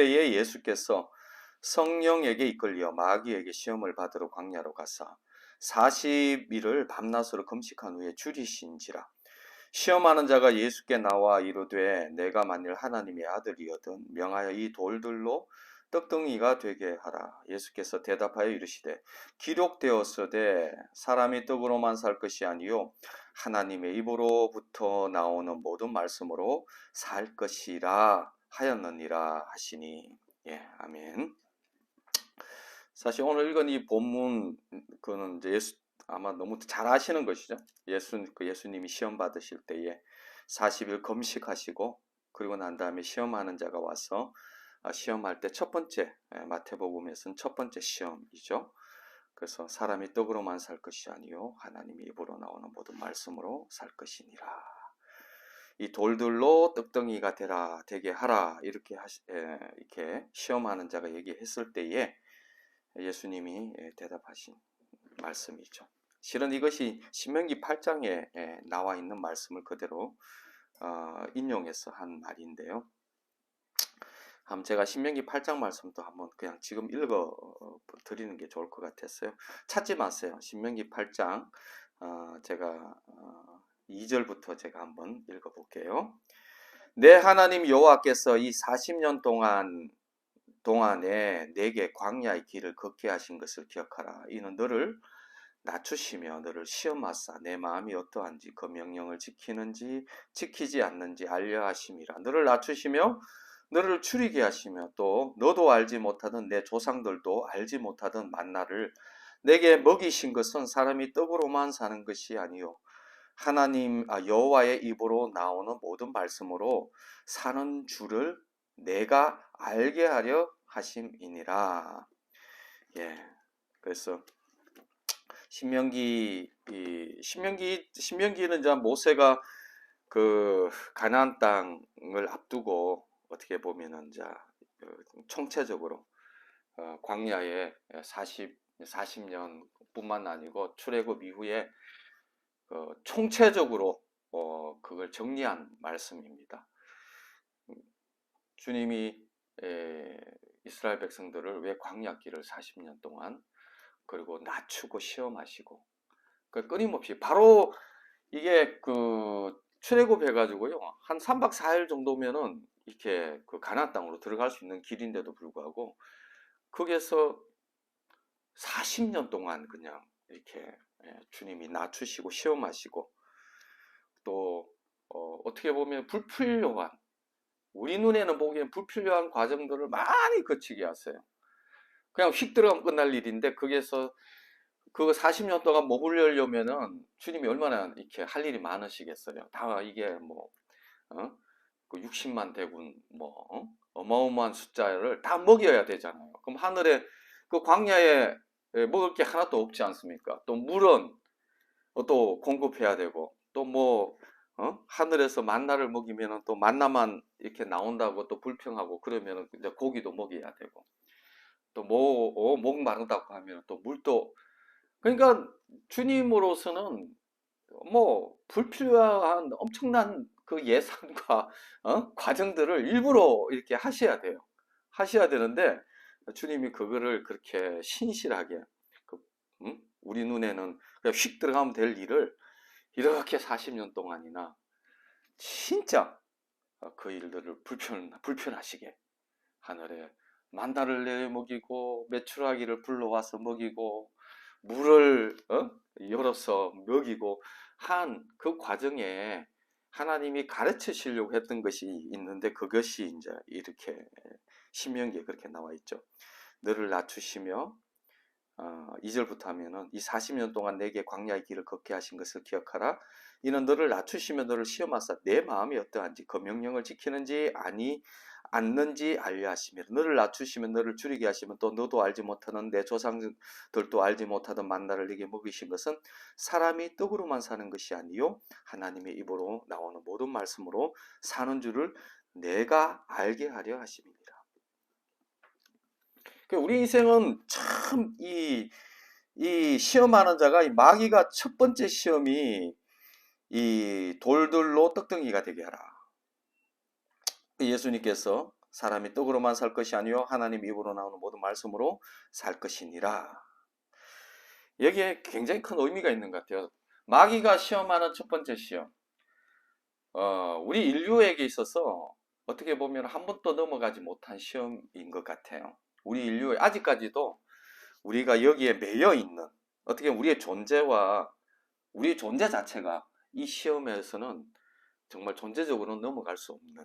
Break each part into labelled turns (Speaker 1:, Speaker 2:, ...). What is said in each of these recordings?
Speaker 1: 그때에 예수께서 성령에게 이끌려 마귀에게 시험을 받으러 광야로 가사 40일을 밤낮으로 금식한 후에 줄이신지라. 시험하는 자가 예수께 나와 이르되 내가 만일 하나님의 아들이거든 명하여 이 돌들로 떡덩이가 되게 하라. 예수께서 대답하여 이르시되 기록되었으되 사람이 떡으로만 살 것이 아니요 하나님의 입으로부터 나오는 모든 말씀으로 살 것이라 하였느니라 하시니. 예, 아멘. 사실 오늘 읽은 이 본문 그는 이제 아마 너무 잘 아시는 것이죠. 예수님이 시험 받으실 때에 40일 금식하시고 그리고 난 다음에 시험하는 자가 와서 시험할 때 첫 번째, 마태복음에서는 첫 번째 시험이죠. 그래서 사람이 떡으로만 살 것이 아니요 하나님의 입으로 나오는 모든 말씀으로 살 것이니라. 이 돌들로 떡덩이가 되게 하라 이렇게 시험하는 자가 얘기했을 때에 예수님이 대답하신 말씀이죠. 실은 이것이 신명기 8장에 나와 있는 말씀을 그대로 인용해서 한 말인데요. 제가 신명기 8장 말씀도 한번 그냥 지금 읽어 드리는 게 좋을 것 같았어요. 찾지 마세요. 신명기 8장 제가 2절부터 제가 한번 읽어 볼게요. 내 하나님 여호와께서 이 40년 동안에 내게 광야의 길을 걷게 하신 것을 기억하라. 이는 너를 낮추시며 너를 시험하사 내 마음이 어떠한지 그 명령을 지키는지 지키지 않는지 알려 하심이라. 너를 낮추시며 너를 추리게 하시며 또 너도 알지 못하던 내 조상들도 알지 못하던 만나를 내게 먹이신 것은 사람이 떡으로만 사는 것이 아니요 하나님 여호와의 입으로 나오는 모든 말씀으로 사는 줄을 내가 알게 하려 하심이니라. 예. 그래서 신명기는 이제 모세가 그 가나안 땅을 앞두고 어떻게 보면은 이제 총체적으로 광야에 40년뿐만 아니고 출애굽 이후에 총체적으로 그걸 정리한 말씀입니다. 주님이 이스라엘 백성들을 왜 광야길을 40년 동안 그리고 낮추고 시험하시고 끊임없이 바로 이게 그 출애굽 해가지고요 한 3박 4일 정도면은 이렇게 그 가나안 땅으로 들어갈 수 있는 길인데도 불구하고 거기에서 40년 동안 그냥 이렇게 주님이 낮추시고 시험하시고 또 어떻게 보면 불필요한 우리 눈에는 보기엔 불필요한 과정들을 많이 거치게 하세요. 그냥 휙 들어가면 끝날 일인데 거기에서 그거 40년 동안 머무르려면은 주님이 얼마나 이렇게 할 일이 많으시겠어요. 다 이게 뭐 그 60만 대군 뭐 어마어마한 숫자를 다 먹여야 되잖아요. 그럼 하늘에 그 광야에 먹을 게 하나도 없지 않습니까? 또 물은 또 공급해야 되고 또 뭐 하늘에서 만나를 먹이면은 또 만나만 이렇게 나온다고 또 불평하고 그러면은 이제 고기도 먹여야 되고 또 뭐 목 마르다고 하면 또 물도 그러니까 주님으로서는 뭐 불필요한 엄청난 그 예산과 과정들을 일부러 이렇게 하셔야 돼요. 하셔야 되는데 주님이 그거를 그렇게 신실하게 우리 눈에는 그냥 휙 들어가면 될 일을 이렇게 40년 동안이나 진짜 그 일들을 불편하시게 하늘에 만나를 내려 먹이고 메추라기를 불러와서 먹이고 물을 열어서 먹이고 한 그 과정에 하나님이 가르치시려고 했던 것이 있는데 그것이 이제 이렇게 신명기에 그렇게 나와 있죠. 너를 낮추시며 2절부터 하면은 이 40년 동안 내게 광야의 길을 걷게 하신 것을 기억하라. 이는 너를 낮추시며 너를 시험하사 내 마음이 어떠한지 그 명령을 지키는지 않는지 알려 하시며 너를 낮추시면 너를 줄이게 하시면 또 너도 알지 못하는 내 조상들도 알지 못하던 만나를 네게 먹이신 것은 사람이 떡으로만 사는 것이 아니요 하나님의 입으로 나오는 모든 말씀으로 사는 줄을 내가 알게 하려 하심이니라. 우리 인생은 참 이 시험하는 자가 이 마귀가 첫 번째 시험이 이 돌들로 떡덩이가 되게 하라. 예수님께서 사람이 떡으로만 살 것이 아니요 하나님 입으로 나오는 모든 말씀으로 살 것이니라. 여기에 굉장히 큰 의미가 있는 것 같아요. 마귀가 시험하는 첫 번째 시험, 우리 인류에게 있어서 어떻게 보면 한 번도 넘어가지 못한 시험인 것 같아요. 우리 인류에 아직까지도 우리가 여기에 매여 있는, 어떻게 우리의 존재와 우리 존재 자체가 이 시험에서는 정말 존재적으로 넘어갈 수 없는,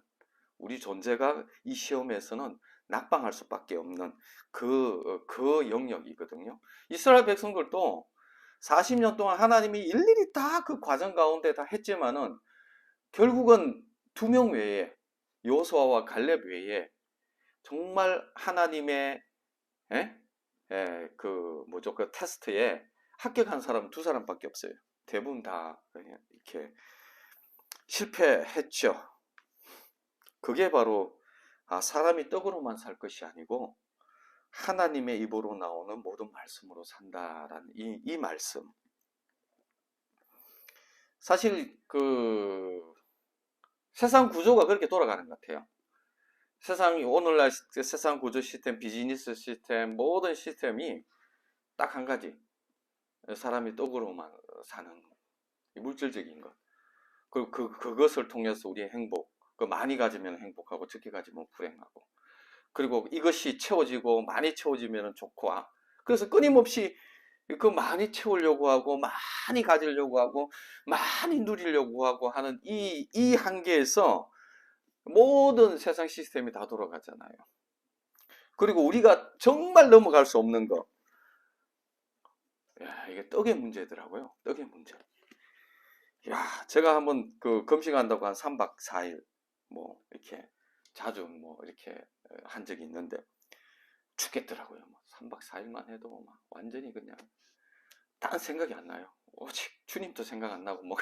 Speaker 1: 우리 존재가 이 시험에서는 낙방할 수밖에 없는 그 영역이거든요. 이스라엘 백성들도 40년 동안 하나님이 일일이 다 그 과정 가운데 다 했지만은 결국은 2명 외에, 여호수아와 갈렙 외에 정말 하나님의 그 테스트에 합격한 사람은 2사람밖에 없어요. 대부분 다 그냥 이렇게 실패했죠. 그게 바로 사람이 떡으로만 살 것이 아니고 하나님의 입으로 나오는 모든 말씀으로 산다라는 이 말씀. 사실 그 세상 구조가 그렇게 돌아가는 것 같아요. 세상이 오늘날 세상 구조 시스템, 비즈니스 시스템, 모든 시스템이 딱 한 가지, 사람이 떡으로만 사는 물질적인 것. 그것을 통해서 우리의 행복, 그 많이 가지면 행복하고 적게 가지면 불행하고, 그리고 이것이 채워지고 많이 채워지면 좋고, 그래서 끊임없이 그 많이 채우려고 하고 많이 가지려고 하고 많이 누리려고 하고 하는 이 한계에서 모든 세상 시스템이 다 돌아가잖아요. 그리고 우리가 정말 넘어갈 수 없는 거, 이게 떡의 문제더라고요. 떡의 문제. 제가 한번 그 금식한다고 한 3박 4일 뭐 이렇게 자주 뭐 이렇게 한 적이 있는데 죽겠더라고요. 3박 4일만 해도 막 완전히 그냥 딴 생각이 안 나요. 오직 주님도 생각 안 나고 뭐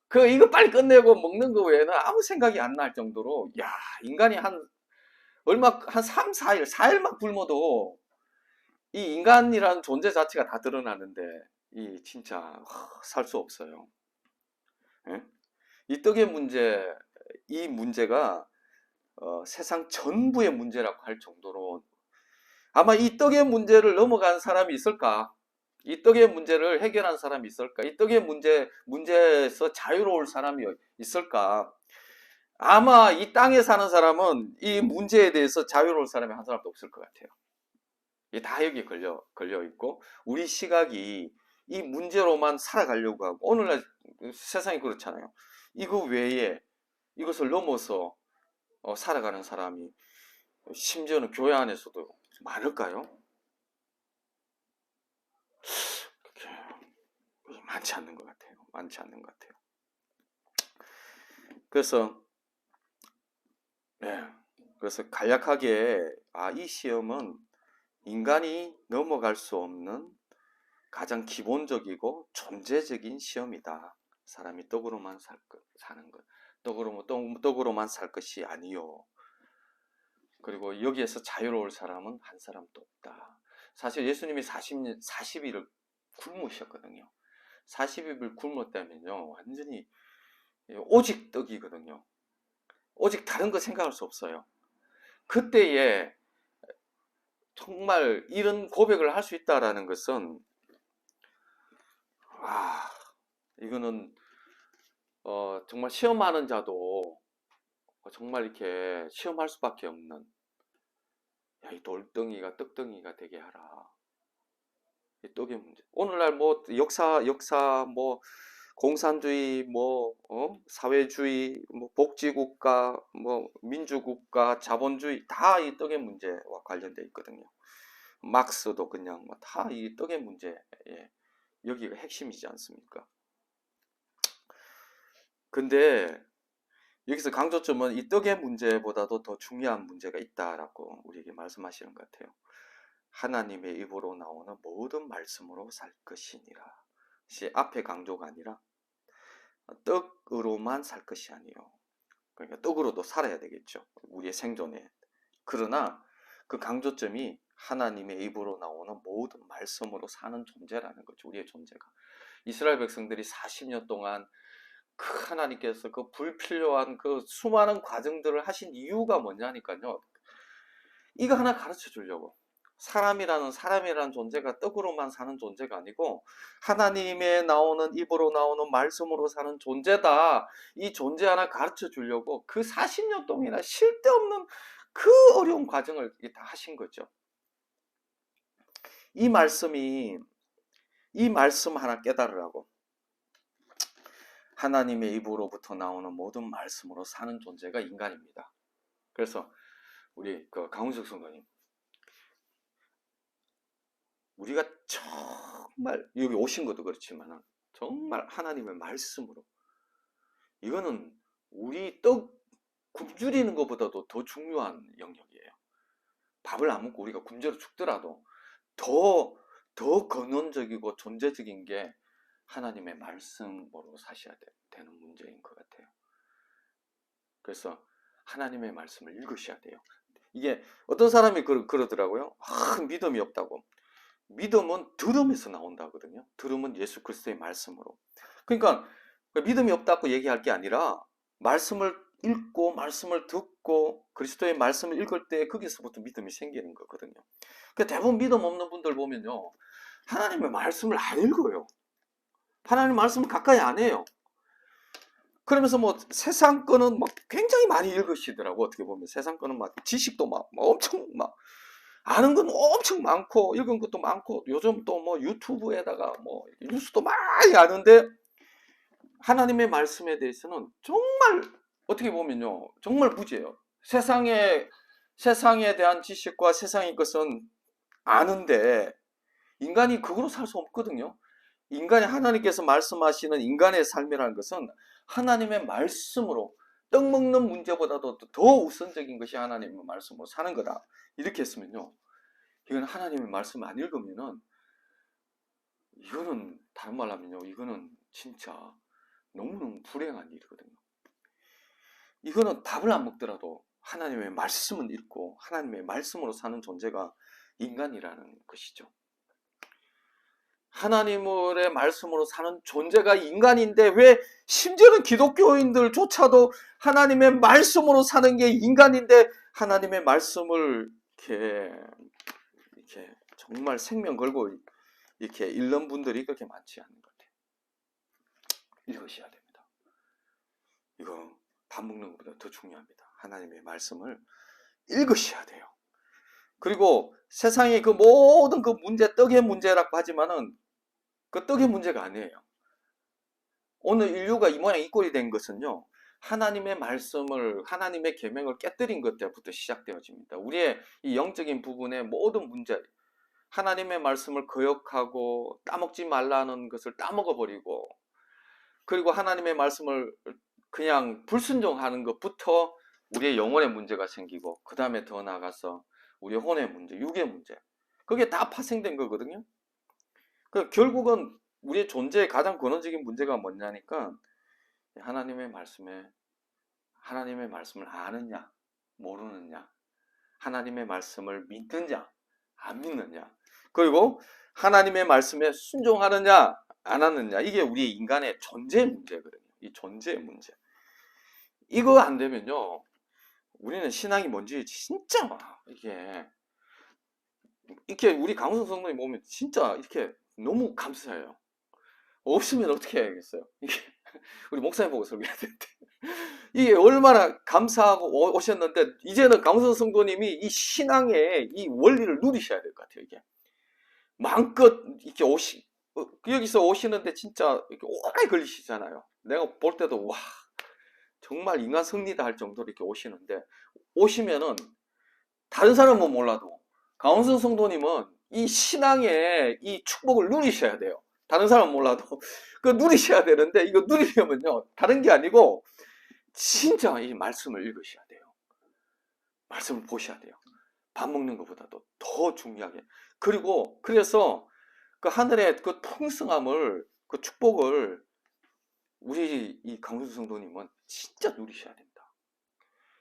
Speaker 1: 그냥 이거 빨리 끝내고 먹는 거 외에는 아무 생각이 안 날 정도로, 인간이 한 3, 4일, 4일만 굶어도 이 인간이라는 존재 자체가 다 드러나는데 이 진짜 살 수 없어요. 예? 이 떡의 문제, 이 문제가 세상 전부의 문제라고 할 정도로, 아마 이 떡의 문제를 넘어간 사람이 있을까? 이 떡의 문제를 해결한 사람이 있을까? 이 떡의 문제에서 자유로울 사람이 있을까? 아마 이 땅에 사는 사람은 이 문제에 대해서 자유로울 사람이 한 사람도 없을 것 같아요. 이게 다 여기 걸려 있고, 우리 시각이 이 문제로만 살아가려고 하고, 오늘날 세상이 그렇잖아요. 이거 외에 이것을 넘어서 살아가는 사람이 심지어는 교회 안에서도 많을까요? 그렇게 많지 않는 것 같아요. 많지 않는 것 같아요. 그래서 간략하게 이 시험은 인간이 넘어갈 수 없는 가장 기본적이고 존재적인 시험이다. 사람이 떡으로만 사는 것, 떡으로만 살 것이 아니요. 그리고 여기에서 자유로울 사람은 한 사람도 없다. 사실 예수님이 40일을 굶으셨거든요. 40일을 굶었다면요, 완전히 오직 떡이거든요. 오직 다른 거 생각할 수 없어요. 그때에 정말 이런 고백을 할 수 있다라는 것은, 이거는 정말 시험하는 자도 정말 이렇게 시험할 수밖에 없는, 이 돌덩이가 떡덩이가 되게 하라. 이 떡의 문제. 오늘날 뭐 역사 뭐 공산주의, 뭐 사회주의, 뭐 복지국가, 뭐 민주국가, 자본주의, 다 이 떡의 문제와 관련돼 있거든요. 막스도 그냥 다 이 떡의 문제, 여기가 핵심이지 않습니까? 근데 여기서 강조점은 이 떡의 문제보다도 더 중요한 문제가 있다라고 우리에게 말씀하시는 것 같아요. 하나님의 입으로 나오는 모든 말씀으로 살 것이니라. 앞에 강조가 아니라 떡으로만 살 것이 아니요. 그러니까 떡으로도 살아야 되겠죠. 우리의 생존에. 그러나 그 강조점이 하나님의 입으로 나오는 모든 말씀으로 사는 존재라는 거죠. 우리의 존재가. 이스라엘 백성들이 40년 동안 그 하나님께서 그 불필요한 그 수많은 과정들을 하신 이유가 뭐냐니까요. 이거 하나 가르쳐 주려고. 사람이라는 존재가 떡으로만 사는 존재가 아니고 하나님의 나오는 입으로 나오는 말씀으로 사는 존재다. 이 존재 하나 가르쳐 주려고 그 40년 동안이나 쉴 데 없는 그 어려운 과정을 다 하신 거죠. 이 말씀 하나 깨달으라고. 하나님의 입으로부터 나오는 모든 말씀으로 사는 존재가 인간입니다. 그래서 우리 그 강훈석 성도님, 우리가 정말 여기 오신 것도 그렇지만 정말 하나님의 말씀으로, 이거는 우리 떡 굶주리는 것보다도 더 중요한 영역이에요. 밥을 안 먹고 우리가 굶주려 죽더라도 더 근원적이고 존재적인 게 하나님의 말씀으로 사셔야 되는 문제인 것 같아요. 그래서 하나님의 말씀을 읽으셔야 돼요. 이게 어떤 사람이 그러더라고요. 믿음이 없다고. 믿음은 들음에서 나온다거든요. 들음은 예수 그리스도의 말씀으로. 그러니까 믿음이 없다고 얘기할 게 아니라 말씀을 읽고 말씀을 듣고 그리스도의 말씀을 읽을 때 거기서부터 믿음이 생기는 거거든요. 그러니까 대부분 믿음 없는 분들 보면요, 하나님의 말씀을 안 읽어요. 하나님의 말씀을 가까이 안 해요. 그러면서 뭐 세상 거는 막 굉장히 많이 읽으시더라고. 어떻게 보면 세상 거는 막 지식도 막 엄청 막 아는 건 엄청 많고 읽은 것도 많고 요즘 또 뭐 유튜브에다가 뭐 뉴스도 많이 아는데 하나님의 말씀에 대해서는 정말 어떻게 보면요, 정말 무지해요. 세상에 대한 지식과 세상의 것은 아는데 인간이 그거로 살 수 없거든요. 인간이 하나님께서 말씀하시는 인간의 삶이라는 것은 하나님의 말씀으로, 떡 먹는 문제보다도 더 우선적인 것이 하나님의 말씀으로 사는 거다. 이렇게 했으면요, 이건 하나님의 말씀을 안 읽으면은 이거는 다른 말로 하면요, 이거는 진짜 너무너무 불행한 일이거든요. 이거는 밥을 안 먹더라도 하나님의 말씀은 읽고 하나님의 말씀으로 사는 존재가 인간이라는 것이죠. 하나님의 말씀으로 사는 존재가 인간인데 왜 심지어는 기독교인들조차도 하나님의 말씀으로 사는 게 인간인데 하나님의 말씀을 이렇게 정말 생명 걸고 이렇게 읽는 분들이 그렇게 많지 않은 것 같아요. 읽으셔야 됩니다. 이거 밥 먹는 것보다 더 중요합니다. 하나님의 말씀을 읽으셔야 돼요. 그리고 세상의 그 모든 그 문제, 떡의 문제라고 하지만은 그 떡의 문제가 아니에요. 오늘 인류가 이 모양 이 꼴이 된 것은요, 하나님의 말씀을, 하나님의 계명을 깨뜨린 것 때부터 시작되어집니다. 우리의 이 영적인 부분의 모든 문제, 하나님의 말씀을 거역하고 따먹지 말라는 것을 따먹어버리고, 그리고 하나님의 말씀을 그냥 불순종하는 것부터 우리의 영혼의 문제가 생기고, 그 다음에 더 나아가서 우리의 혼의 문제, 육의 문제, 그게 다 파생된 거거든요. 결국은 우리의 존재의 가장 근원적인 문제가 뭐냐니까 하나님의 말씀을 아느냐 모르느냐, 하나님의 말씀을 믿느냐 안 믿느냐, 그리고 하나님의 말씀에 순종하느냐 안 하느냐, 이게 우리 인간의 존재 문제거든요. 이 존재 문제, 이거 안 되면요, 우리는 신앙이 뭔지 진짜 이렇게 우리 강우석 성도님 보면 진짜 이렇게 너무 감사해요. 없으면 어떻게 해야겠어요? 이게 우리 목사님 보고 설교해야 되는데 이게 얼마나 감사하고 오셨는데, 이제는 강우석 성도님이 이 신앙의 이 원리를 누리셔야 될 것 같아요. 이게 마음껏 이렇게 여기서 오시는데 진짜 이렇게 오래 걸리시잖아요. 내가 볼 때도 와, 정말 인간 승리다 할 정도로 이렇게 오시는데, 오시면은 다른 사람은 몰라도 강원순 성도님은 이 신앙의 이 축복을 누리셔야 돼요. 다른 사람은 몰라도 그 누리셔야 되는데, 이거 누리려면요, 다른 게 아니고 진짜 이 말씀을 읽으셔야 돼요. 말씀을 보셔야 돼요. 밥 먹는 것보다도 더 중요하게. 그리고 그래서 그 하늘의 그 풍성함을, 그 축복을 우리 이 강순 성도님은 진짜 누리셔야 됩니다.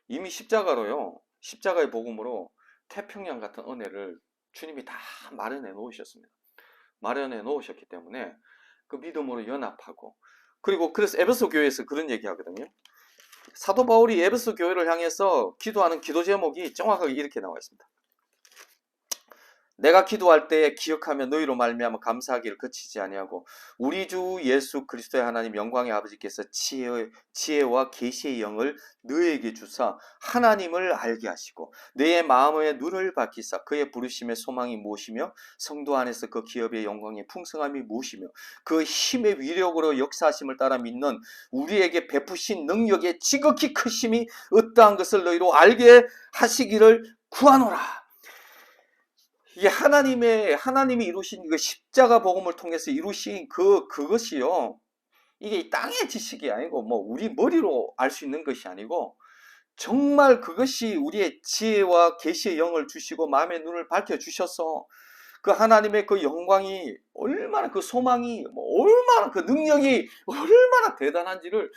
Speaker 1: 이미 십자가의 복음으로 태평양 같은 은혜를 주님이 다 마련해 놓으셨습니다. 마련해 놓으셨기 때문에 그 믿음으로 연합하고, 그리고 그래서 에베소 교회에서 그런 얘기 하거든요. 사도 바울이 에베소 교회를 향해서 기도하는 기도 제목이 정확하게 이렇게 나와 있습니다. 내가 기도할 때에 기억하며 너희로 말미암아 감사하기를 그치지 아니하고 우리 주 예수 그리스도의 하나님 영광의 아버지께서 지혜와 계시의 영을 너희에게 주사 하나님을 알게 하시고 너의 마음의 눈을 밝히사 그의 부르심의 소망이 무엇이며 성도 안에서 그 기업의 영광의 풍성함이 무엇이며 그 힘의 위력으로 역사하심을 따라 믿는 우리에게 베푸신 능력의 지극히 크심이 어떠한 것을 너희로 알게 하시기를 구하노라. 이게 하나님이 이루신 그 십자가 복음을 통해서 이루신 그것이요. 이게 이 땅의 지식이 아니고 뭐 우리 머리로 알 수 있는 것이 아니고 정말 그것이 우리의 지혜와 계시의 영을 주시고 마음의 눈을 밝혀 주셔서 그 하나님의 그 영광이 얼마나 그 소망이 얼마나 그 능력이 얼마나 대단한지를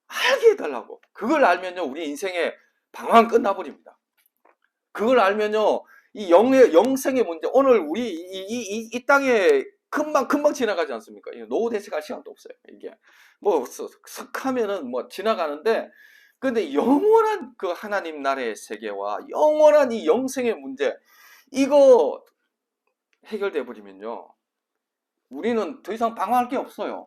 Speaker 1: 알게 해달라고. 그걸 알면요 우리 인생의 방황 끝나버립니다. 그걸 알면요 이 영생의 문제, 오늘 우리 이 땅에 금방 지나가지 않습니까? 노후 대책할 시간도 없어요. 이게 뭐 슥 하면은 뭐 지나가는데, 근데 영원한 그 하나님 나라의 세계와 영원한 이 영생의 문제, 이거 해결돼 버리면요 우리는 더 이상 방황할 게 없어요.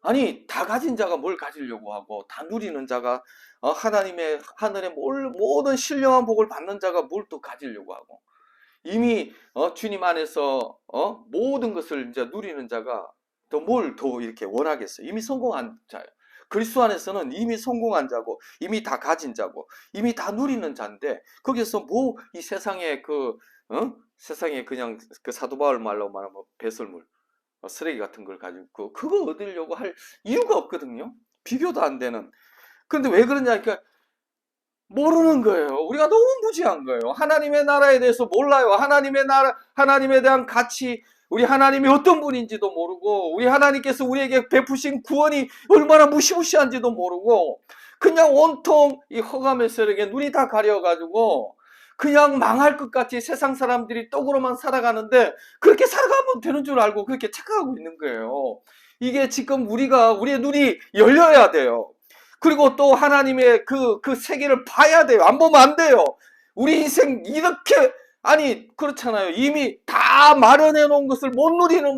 Speaker 1: 아니 다 가진 자가 뭘 가지려고 하고, 다 누리는 자가 하나님의 하늘의 모든 신령한 복을 받는 자가 뭘 또 가지려고 하고, 이미 주님 안에서 모든 것을 이제 누리는 자가 또 뭘 더 이렇게 원하겠어요. 이미 성공한 자예요. 그리스도 안에서는 이미 성공한 자고 이미 다 가진 자고 이미 다 누리는 자인데, 거기서 뭐 이 세상에 세상에 그냥 그 사도 바울 말로 말하면 배설물, 쓰레기 같은 걸 가지고 그거 얻으려고 할 이유가 없거든요. 비교도 안 되는. 근데 왜 그러냐, 그러니까 모르는 거예요. 우리가 너무 무지한 거예요. 하나님의 나라에 대해서 몰라요. 하나님의 나라, 하나님에 대한 가치, 우리 하나님이 어떤 분인지도 모르고, 우리 하나님께서 우리에게 베푸신 구원이 얼마나 무시무시한지도 모르고, 그냥 온통 이 허감의 세력에 눈이 다 가려가지고 그냥 망할 것 같이 세상 사람들이 떡으로만 살아가는데, 그렇게 살아가면 되는 줄 알고 그렇게 착각하고 있는 거예요. 이게 지금 우리의 눈이 열려야 돼요. 그리고 또 하나님의 그 세계를 봐야 돼요. 안 보면 안 돼요. 우리 인생 이렇게, 아니 그렇잖아요. 이미 다 마련해 놓은 것을 못 누리는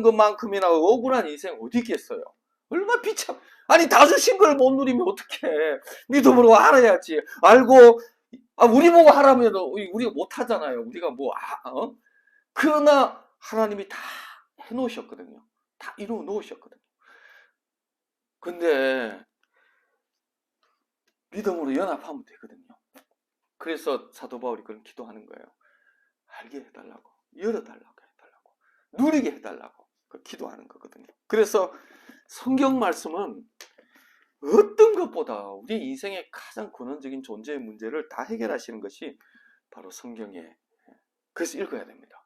Speaker 1: 것만큼이나 억울한 인생 어디 있겠어요. 얼마나 비참. 아니 다 주신 걸 못 누리면 어떡해. 믿음으로 알아야지. 알고 우리 보고 하라면 우리가 못 하잖아요. 우리가 그러나 하나님이 다 해놓으셨거든요. 다 이루어 놓으셨거든요. 근데 믿음으로 연합하면 되거든요. 그래서 사도 바울이 그런 기도하는 거예요. 알게 해달라고, 열어달라고 해달라고, 누리게 해달라고 기도하는 거거든요. 그래서 성경 말씀은 어떤 것보다 우리 인생의 가장 근원적인 존재의 문제를 다 해결하시는 것이 바로 성경이에요. 그래서 읽어야 됩니다.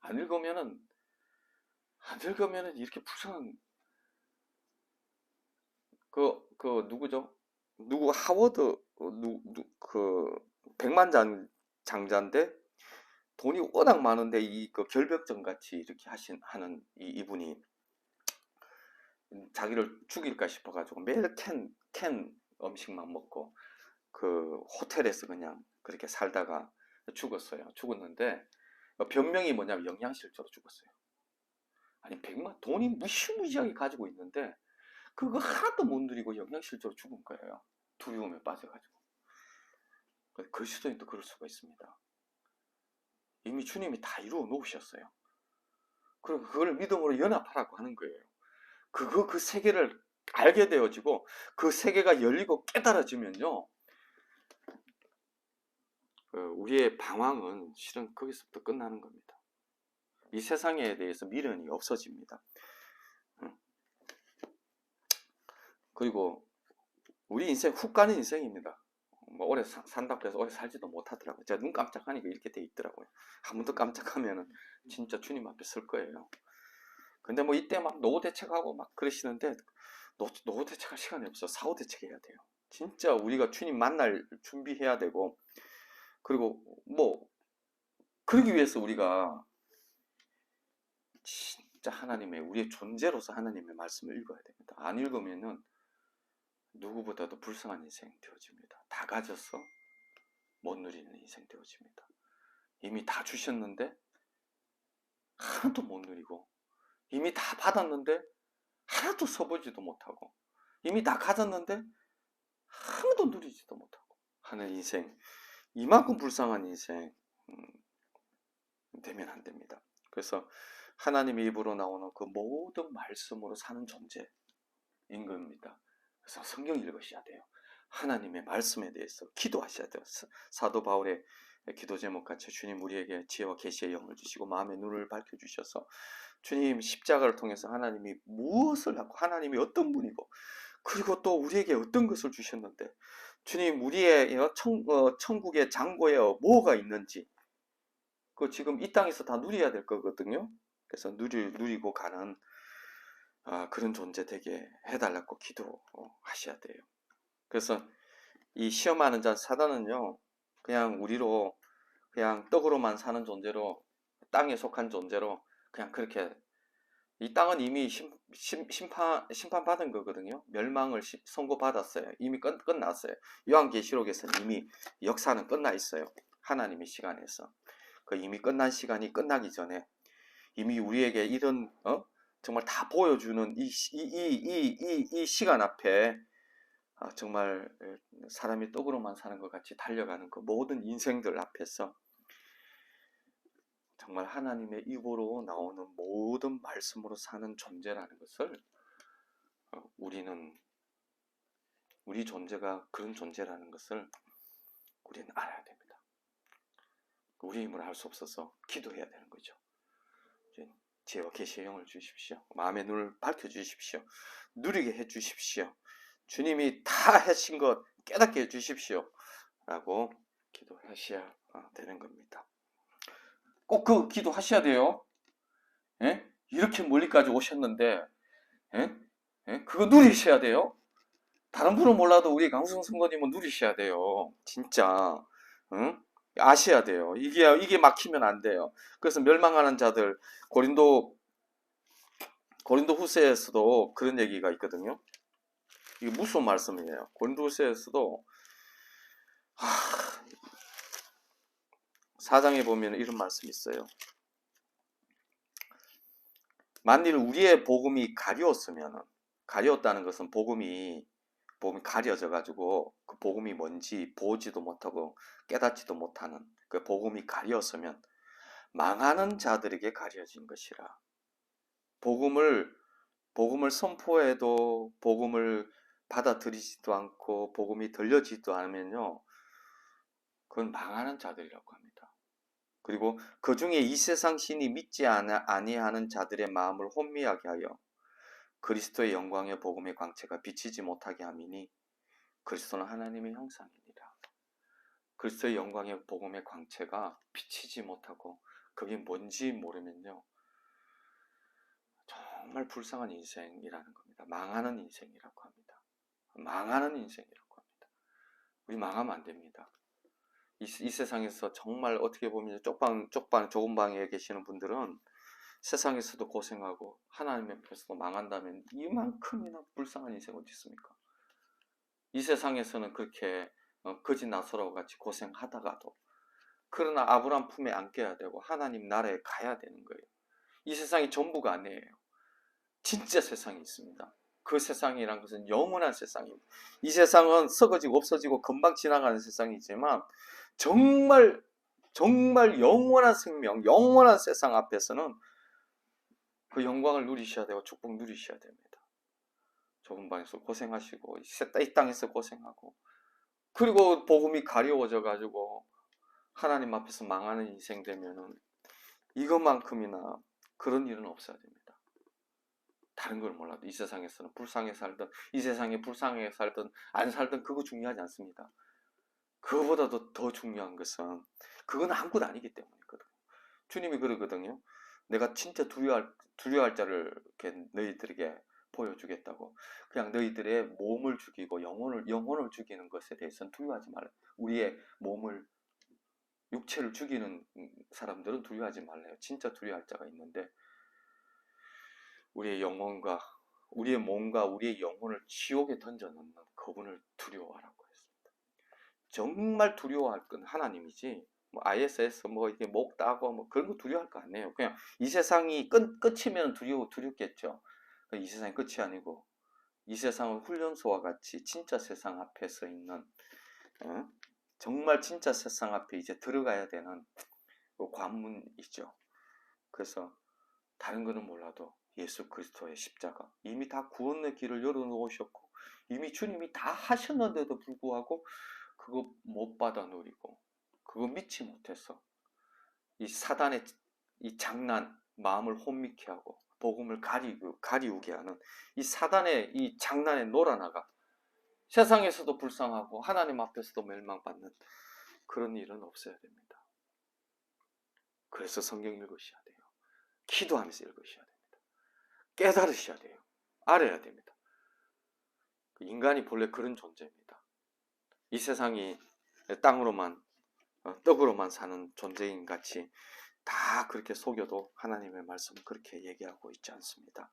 Speaker 1: 안 읽으면은 이렇게 불쌍한 누구죠? 누구 하워드 백만장자인데 돈이 워낙 많은데 그 결벽증 같이 이렇게 하는 이분이 자기를 죽일까 싶어가지고 매일 캔 음식만 먹고 그 호텔에서 그냥 그렇게 살다가 죽었어요. 죽었는데 변명이 뭐냐면 영양실조로 죽었어요. 아니 돈이 무시무시하게 가지고 있는데 그거 하나도 못 누리고 영양실조로 죽은 거예요. 두려움에 빠져가지고. 그리스도인도 그럴 수가 있습니다. 이미 주님이 다 이루어 놓으셨어요. 그리고 그걸 믿음으로 연합하라고 하는 거예요. 그 세계를 알게 되어지고 그 세계가 열리고 깨달아지면요, 우리의 방황은 실은 거기서부터 끝나는 겁니다. 이 세상에 대해서 미련이 없어집니다. 그리고 우리 인생 훅 가는 인생입니다. 오래 산다고 해서 오래 살지도 못하더라고요. 제가 눈 깜짝하니까 이렇게 돼 있더라고요. 한 번 더 깜짝하면은 진짜 주님 앞에 설 거예요. 근데 뭐 이때 막 노후 대책하고 막 그러시는데, 노후 대책할 시간이 없어. 사후 대책해야 돼요. 진짜 우리가 주님 만날 준비해야 되고, 그리고 뭐 그러기 위해서 우리가 진짜 하나님의 우리의 존재로서 하나님의 말씀을 읽어야 됩니다. 안 읽으면은 누구보다도 불쌍한 인생 되어집니다. 다 가져서 못 누리는 인생 되어집니다. 이미 다 주셨는데 하나도 못 누리고, 이미 다 받았는데 하나도 써보지도 못하고, 이미 다 가졌는데 아무도 누리지도 못하고 하는 인생, 이만큼 불쌍한 인생 되면 안 됩니다. 그래서 하나님의 입으로 나오는 그 모든 말씀으로 사는 존재인 겁니다. 그래서 성경 읽으셔야 돼요. 하나님의 말씀에 대해서 기도하셔야 돼요. 사도 바울의 기도 제목같이 주님 우리에게 지혜와 계시의 영을 주시고 마음의 눈을 밝혀주셔서 주님 십자가를 통해서 하나님이 무엇을 갖고 하나님이 어떤 분이고 그리고 또 우리에게 어떤 것을 주셨는데 주님 우리의 천국의 장고에 뭐가 있는지 그 지금 이 땅에서 다 누려야 될 거거든요. 그래서 누리고 가는 그런 존재 되게 해달라고 기도하셔야 돼요. 그래서 이 시험하는 자 사단은요, 그냥 우리로 그냥 떡으로만 사는 존재로 땅에 속한 존재로 그냥 그렇게 이 땅은 이미 심판받은 거거든요. 멸망을 선고받았어요. 이미 끝났어요. 요한계시록에서는 이미 역사는 끝나 있어요. 하나님의 시간에서. 그 이미 끝난 시간이 끝나기 전에 이미 우리에게 이런 정말 다 보여주는 이 시간 앞에 정말 사람이 떡으로만 사는 것 같이 달려가는 그 모든 인생들 앞에서 정말 하나님의 입으로 나오는 모든 말씀으로 사는 존재라는 것을 우리 존재가 그런 존재라는 것을 우리는 알아야 됩니다. 우리 힘으로 할 수 없어서 기도해야 되는 거죠. 지혜와 계시의 영을 주십시오. 마음의 눈을 밝혀주십시오. 누리게 해주십시오. 주님이 다 하신 것 깨닫게 해주십시오. 라고 기도하셔야 되는 겁니다. 꼭 그 기도하셔야 돼요. 예? 이렇게 멀리까지 오셨는데 예? 예? 그거 누리셔야 돼요. 다른 분은 몰라도 우리 강수성 선거님은 누리셔야 돼요. 진짜 응? 아셔야 돼요. 이게 막히면 안 돼요. 그래서 멸망하는 자들 고린도 후서에서도 그런 얘기가 있거든요. 이게 무슨 말씀이에요? 고린도 후서에서도 4장에 보면 이런 말씀이 있어요. 만일 우리의 복음이 가려웠다는 것은 복음이 가려져 가지고 그 복음이 뭔지 보지도 못하고 깨닫지도 못하는 그 복음이 가려웠으면 망하는 자들에게 가려진 것이라. 복음을 선포해도 복음을 받아들이지도 않고 복음이 들려지지도 않으면요, 그건 망하는 자들이라고 합니다. 그리고 그 중에 이 세상 신이 믿지 아니하는 자들의 마음을 혼미하게 하여 그리스도의 영광의 복음의 광채가 비치지 못하게 함이니 그리스도는 하나님의 형상이니라. 그리스도의 영광의 복음의 광채가 비치지 못하고 그게 뭔지 모르면요, 정말 불쌍한 인생이라는 겁니다. 망하는 인생이라고 합니다. 망하는 인생이라고 합니다. 우리 망하면 안 됩니다. 이 세상에서 정말 어떻게 보면 좁은 방에 계시는 분들은 세상에서도 고생하고 하나님 앞에서도 망한다면 이만큼이나 불쌍한 인생 어디 있습니까? 이 세상에서는 그렇게 거지 나서라고 같이 고생하다가도 그러나 아브라함 품에 안겨야 되고 하나님 나라에 가야 되는 거예요. 이 세상이 전부가 아니에요. 진짜 세상이 있습니다. 그 세상이란 것은 영원한 세상입니다. 이 세상은 썩어지고 없어지고 금방 지나가는 세상이지만 정말 영원한 생명, 영원한 세상 앞에서는 그 영광을 누리셔야 되고 축복 누리셔야 됩니다. 좁은 방에서 고생하시고 이 땅에서 고생하고 그리고 복음이 가려워져 가지고 하나님 앞에서 망하는 인생 되면은 이것만큼이나 그런 일은 없어야 됩니다. 다른 걸 몰라도 이 세상에서는 불쌍하게 살든 이 세상에 불쌍하게 살든 안 살든 그거 중요하지 않습니다. 그거보다도 더 중요한 것은 그건 아무것도 아니기 때문이거든요. 주님이 그러거든요. 내가 진짜 두려워할 자를 이렇게 너희들에게 보여주겠다고. 그냥 너희들의 몸을 죽이고 영혼을 죽이는 것에 대해서는 두려워하지 말라. 우리의 몸을 육체를 죽이는 사람들은 두려워하지 말래요. 진짜 두려워할 자가 있는데 우리의 영혼과 우리의 몸과 우리의 영혼을 지옥에 던져놓는 그분을 두려워하라고 했습니다. 정말 두려워할 건 하나님이지 뭐 ISS 뭐 이게 목 따고 뭐 그런 거 두려워할 거 아니에요. 그냥 이 세상이 끝이면 두렵겠죠. 이 세상이 끝이 아니고 이 세상은 훈련소와 같이 진짜 세상 앞에 서 있는 정말 진짜 세상 앞에 이제 들어가야 되는 그 관문이죠. 그래서 다른 거는 몰라도 예수 그리스도의 십자가 이미 다 구원의 길을 열어놓으셨고 이미 주님이 다 하셨는데도 불구하고 그거 못 받아 누리고 그거 믿지 못해서 이 사단의 이 장난 마음을 혼미케 하고 복음을 가리우게 하는 이 사단의 이 장난에 놀아나가 세상에서도 불쌍하고 하나님 앞에서도 멸망받는 그런 일은 없어야 됩니다. 그래서 성경 읽으셔야 돼요. 기도하면서 읽으셔야 됩니다. 깨달으셔야 돼요. 알아야 됩니다. 인간이 본래 그런 존재입니다. 이 세상이 땅으로만 떡으로만 사는 존재인 같이 다 그렇게 속여도 하나님의 말씀은 그렇게 얘기하고 있지 않습니다.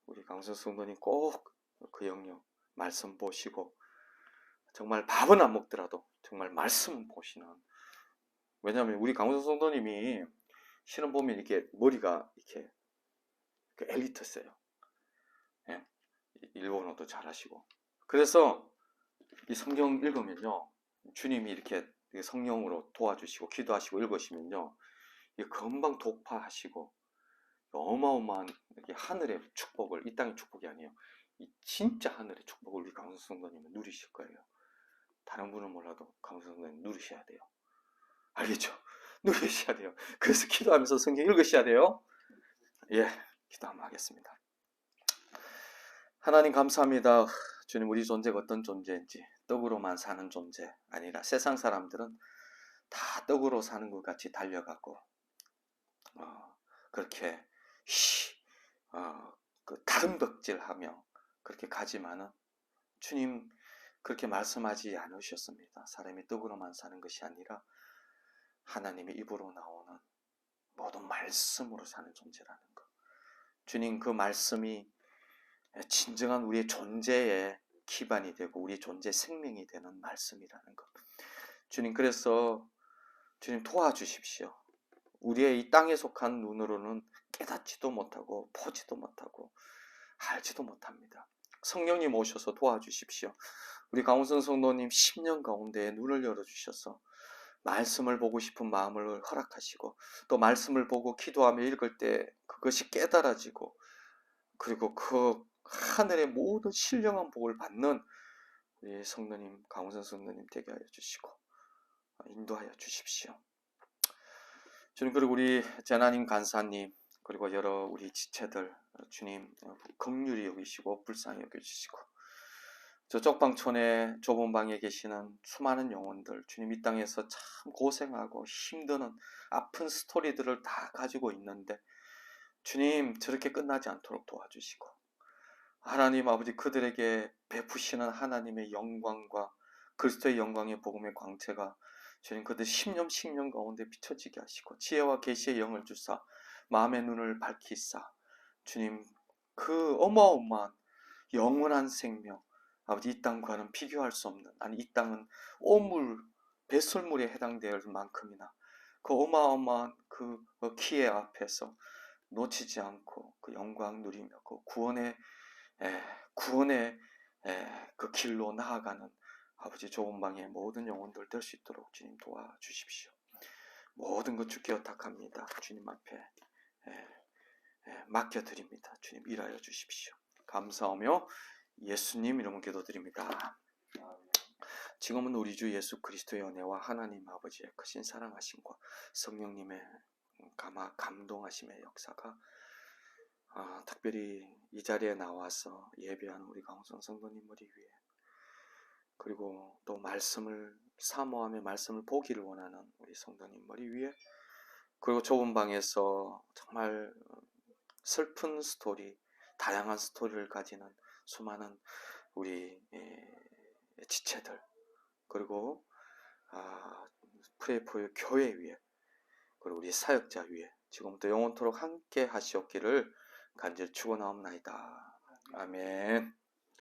Speaker 1: 우리 강선 성도님 꼭 그 영역 말씀 보시고 정말 밥은 안 먹더라도 정말 말씀 보시는, 왜냐하면 우리 강선 성도님이 시험 보면 이렇게 머리가 이렇게 엘리트세요. 예, 일본어도 잘하시고 그래서 이 성경 읽으면요 주님이 이렇게 성령으로 도와주시고 기도하시고 읽으시면요 금방 독파하시고 어마어마한 하늘의 축복을, 이 땅의 축복이 아니에요. 이 진짜 하늘의 축복을 우리 강선 성도님은 누리실 거예요. 다른 분은 몰라도 강선 성도님 누리셔야 돼요. 알겠죠? 누리셔야 돼요. 그래서 기도하면서 성경 읽으셔야 돼요. 예, 기도 한번 하겠습니다. 하나님 감사합니다. 주님, 우리 존재가 어떤 존재인지 떡으로만 사는 존재 아니라 세상 사람들은 다 떡으로 사는 것 같이 달려가고 그렇게 그 다름덕질하며 그렇게 가지만은 주님 그렇게 말씀하지 않으셨습니다. 사람이 떡으로만 사는 것이 아니라 하나님의 입으로 나오는 모든 말씀으로 사는 존재라는 것. 주님, 그 말씀이 진정한 우리의 존재의 기반이 되고 우리의 존재 생명이 되는 말씀이라는 것. 주님, 그래서 주님 도와주십시오. 우리의 이 땅에 속한 눈으로는 깨닫지도 못하고 보지도 못하고 알지도 못합니다. 성령님 오셔서 도와주십시오. 우리 강훈선 성도님 10년 가운데 눈을 열어주셔서 말씀을 보고 싶은 마음을 허락하시고 또 말씀을 보고 기도하며 읽을 때 그것이 깨달아지고 그리고 그 하늘의 모든 신령한 복을 받는 우리 성도님, 강훈선 성도님 되게 하여 주시고 인도하여 주십시오. 주님, 그리고 우리 재나님 간사님 그리고 여러 우리 지체들 주님 긍휼히 여기시고 불쌍히 여겨주시고 저 쪽방촌의 좁은 방에 계시는 수많은 영혼들 주님 이 땅에서 참 고생하고 힘드는 아픈 스토리들을 다 가지고 있는데 주님 저렇게 끝나지 않도록 도와주시고 하나님 아버지 그들에게 베푸시는 하나님의 영광과 그리스도의 영광의 복음의 광채가 주님 그들 10년 가운데 비춰지게 하시고 지혜와 계시의 영을 주사 마음의 눈을 밝히사 주님 그 어마어마한 영원한 생명 아버지 이 땅과는 비교할 수 없는, 아니 이 땅은 오물 배설물에 해당될 만큼이나 그 어마어마한 그 기회 앞에서 놓치지 않고 그 영광 누리며 그 구원의 그 길로 나아가는 아버지 좁은 방의 모든 영혼들 될 수 있도록 주님 도와주십시오. 모든 것 주께 의탁합니다. 주님 앞에 맡겨드립니다. 주님 일하여 주십시오. 감사하며 예수님 이름으로 기도드립니다. 지금은 우리 주 예수 그리스도의 은혜와 하나님 아버지의 크신 사랑하심과 성령님의 감동하심의 역사가 특별히 이 자리에 나와서 예배하는 우리 강훈선 성도님 머리 위에 그리고 또 말씀을 사모하며 말씀을 보기를 원하는 우리 성도님 머리 위에 그리고 좁은 방에서 정말 슬픈 스토리, 다양한 스토리를 가지는 수많은 우리 지체들 그리고 프레이포유 교회 위에 그리고 우리 사역자 위에 지금부터 영원토록 함께 하시옵기를 간절히 축원하옵나이다. 아멘.